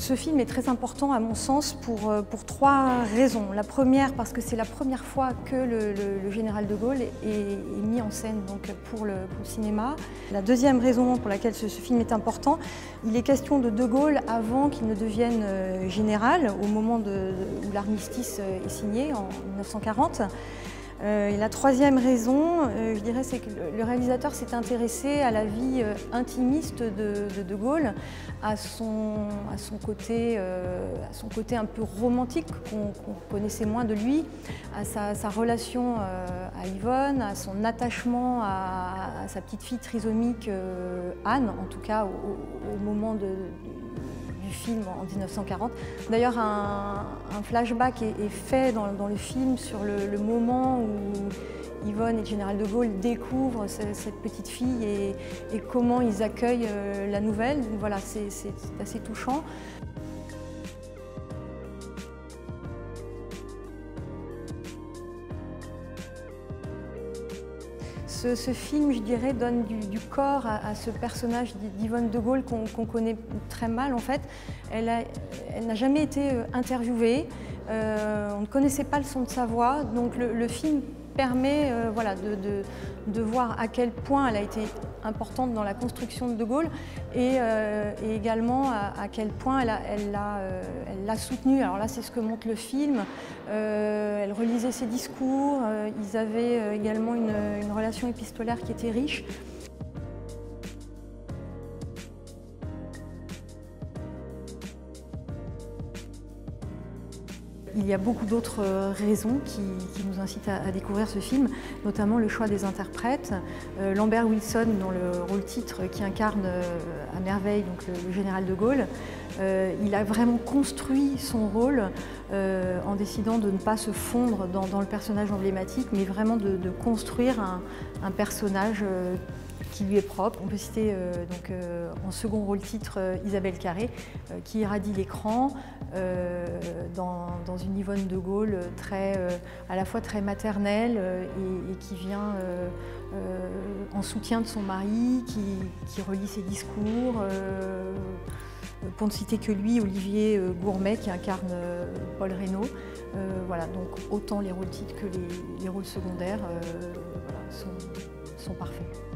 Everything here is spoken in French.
Ce film est très important à mon sens pour trois raisons. La première, parce que c'est la première fois que le général de Gaulle est mis en scène donc, pour le cinéma. La deuxième raison pour laquelle ce film est important, il est question de Gaulle avant qu'il ne devienne général, au moment où l'armistice est signé en 1940. Et la troisième raison, je dirais, c'est que le réalisateur s'est intéressé à la vie intimiste de Gaulle, à son côté un peu romantique qu'on connaissait moins de lui, à sa relation à Yvonne, à son attachement à sa petite fille trisomique Anne, en tout cas au moment du film en 1940. D'ailleurs, un flashback est fait dans le film sur le moment où Yvonne et le général de Gaulle découvrent cette petite fille et comment ils accueillent la nouvelle. Voilà, c'est assez touchant. Ce film, je dirais, donne du corps à ce personnage d'Yvonne de Gaulle qu'on connaît très mal en fait. Elle n'a jamais été interviewée, on ne connaissait pas le son de sa voix, donc le film permet voilà, de voir à quel point elle a été importante dans la construction de Gaulle et également à quel point elle l'a soutenue. Alors là, c'est ce que montre le film. Elle relisait ses discours, ils avaient également une relation épistolaire qui était riche. Il y a beaucoup d'autres raisons qui nous incitent à découvrir ce film, notamment le choix des interprètes. Lambert Wilson, dans le rôle titre, qui incarne à merveille donc, le général de Gaulle, il a vraiment construit son rôle en décidant de ne pas se fondre dans le personnage emblématique, mais vraiment de construire un personnage qui lui est propre. On peut citer en second rôle titre Isabelle Carré, qui irradie l'écran dans une Yvonne de Gaulle à la fois très maternelle et qui vient en soutien de son mari, qui relit ses discours. Pour ne citer que lui, Olivier Gourmet, qui incarne Paul Reynaud. Voilà, donc autant les rôles titres que les rôles secondaires voilà, sont parfaits.